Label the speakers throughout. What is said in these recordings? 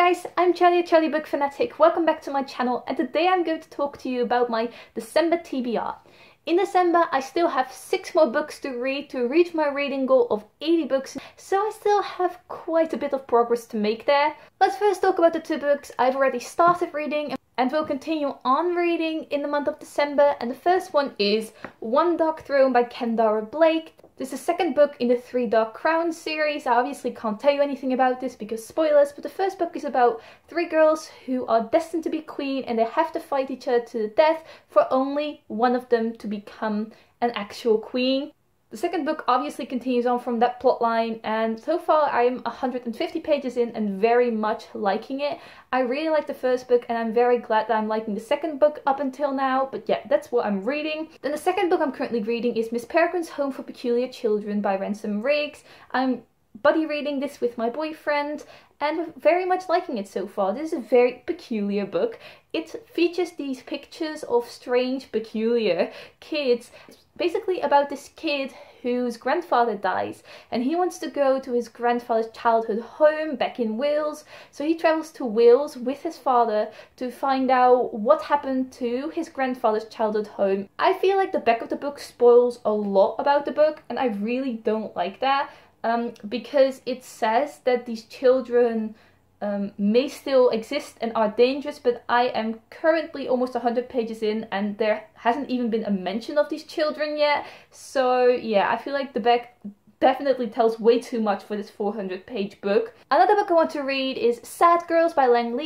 Speaker 1: guys, I'm Charlie Book Fanatic. Welcome back to my channel, and today I'm going to talk to you about my December TBR. In December I still have 6 more books to read to reach my reading goal of 80 books, so I still have quite a bit of progress to make there. Let's first talk about the 2 books I've already started reading and will continue on reading in the month of December, and the first one is One Dark Throne by Kendare Blake. This is the second book in the 3 Dark Crowns series. I obviously can't tell you anything about this because spoilers, but the first book is about 3 girls who are destined to be queen and they have to fight each other to the death for only one of them to become an actual queen. The second book obviously continues on from that plotline, and so far I'm 150 pages in and very much liking it. I really like the first book and I'm very glad that I'm liking the second book up until now, but yeah, that's what I'm reading. Then the second book I'm currently reading is Miss Peregrine's Home for Peculiar Children by Ransom. I'm buddy reading this with my boyfriend and we're very much liking it so far. This is a very peculiar book. It features these pictures of strange, peculiar kids. It's basically about this kid whose grandfather dies and he wants to go to his grandfather's childhood home back in Wales. So he travels to Wales with his father to find out what happened to his grandfather's childhood home. I feel like the back of the book spoils a lot about the book and I really don't like that. Because it says that these children may still exist and are dangerous, but I am currently almost 100 pages in and there hasn't even been a mention of these children yet. So yeah, I feel like the back definitely tells way too much for this 400-page book. Another book I want to read is Sad Girls by Alain.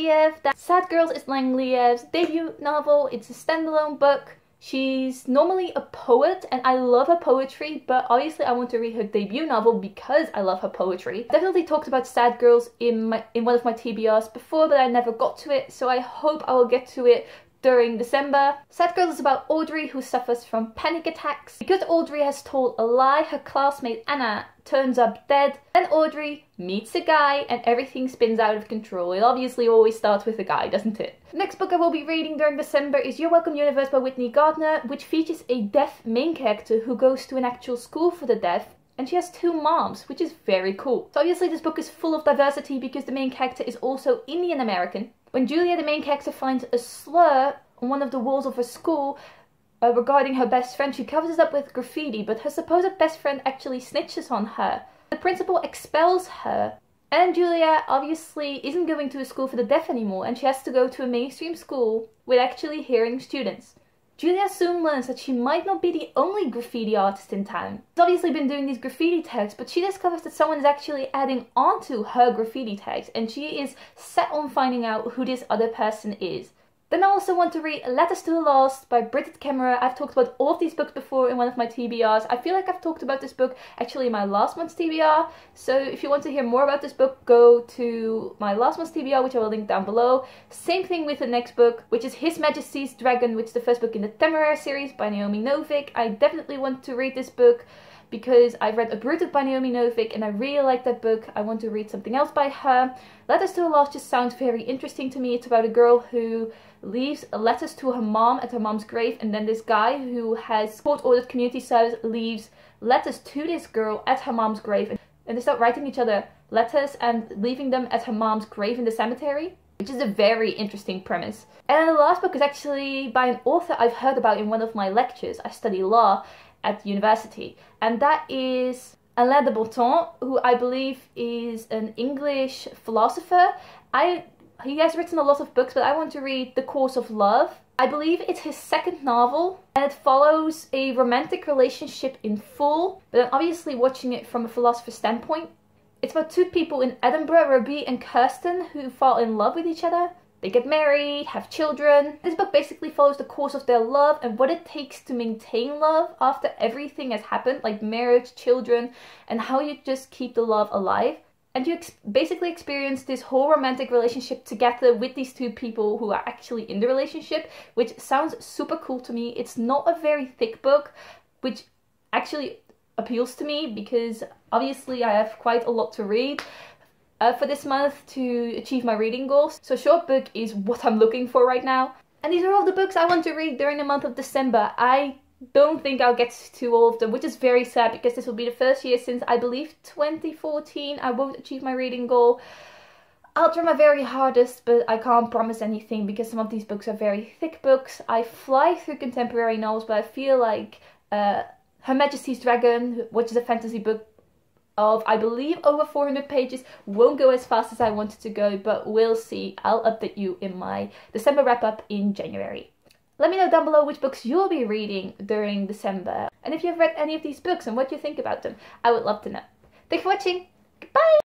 Speaker 1: Sad Girls is Alain Leav's debut novel. It's a standalone book. She's normally a poet and I love her poetry, but obviously I want to read her debut novel because I love her poetry. I definitely talked about Sad Girls in one of my TBRs before, but I never got to it, so I hope I will get to it during December. Sad Girls is about Audrey, who suffers from panic attacks. Because Audrey has told a lie, her classmate Anna turns up dead. Then Audrey meets a guy and everything spins out of control. It obviously always starts with a guy, doesn't it? The next book I will be reading during December is Your Welcome Universe by Whitney Gardner, which features a deaf main character who goes to an actual school for the deaf. And she has 2 moms, which is very cool. So obviously this book is full of diversity because the main character is also Indian American. When Julia, the main character, finds a slur on one of the walls of her school regarding her best friend, she covers it up with graffiti, but her supposed best friend actually snitches on her. The principal expels her, and Julia obviously isn't going to a school for the deaf anymore, and she has to go to a mainstream school with actually hearing students. Julia soon learns that she might not be the only graffiti artist in town. She's obviously been doing these graffiti tags, but she discovers that someone is actually adding onto her graffiti tags, and she is set on finding out who this other person is. Then I also want to read Letters to the Lost by Brigid Kemmerer. I've talked about all of these books before in one of my TBRs. I feel like I've talked about this book actually in my last month's TBR. So if you want to hear more about this book, go to my last month's TBR, which I will link down below. Same thing with the next book, which is His Majesty's Dragon, which is the first book in the Kemmerer series by Naomi Novik. I definitely want to read this book because I've read A Brutal by Naomi Novik and I really like that book. I want to read something else by her. Letters to the Lost just sounds very interesting to me. It's about a girl who leaves letters to her mom at her mom's grave, and then this guy who has court-ordered community service leaves letters to this girl at her mom's grave, and they start writing each other letters and leaving them at her mom's grave in the cemetery, which is a very interesting premise. And the last book is actually by an author I've heard about in one of my lectures. I study law at university, and that is Alain de Botton, who I believe is an English philosopher. He has written a lot of books, but I want to read The Course of Love. I believe it's his second novel, and it follows a romantic relationship in full, but I'm obviously watching it from a philosopher's standpoint. It's about 2 people in Edinburgh, Robbie and Kirsten, who fall in love with each other. They get married, have children. This book basically follows the course of their love and what it takes to maintain love after everything has happened, like marriage, children, and how you just keep the love alive. And you basically experience this whole romantic relationship together with these 2 people who are actually in the relationship, which sounds super cool to me. It's not a very thick book, which actually appeals to me because obviously I have quite a lot to read for this month to achieve my reading goals. So a short book is what I'm looking for right now. And these are all the books I want to read during the month of December. I don't think I'll get to all of them, which is very sad because this will be the first year since I believe 2014 I won't achieve my reading goal. I'll try my very hardest, but I can't promise anything because some of these books are very thick books. I fly through contemporary novels, but I feel like Her Majesty's Dragon, which is a fantasy book of, I believe, over 400 pages, won't go as fast as I wanted to go, but we'll see. I'll update you in my December wrap-up in January. Let me know down below which books you'll be reading during December, and if you've read any of these books and what you think about them. I would love to know. Thanks for watching. Goodbye!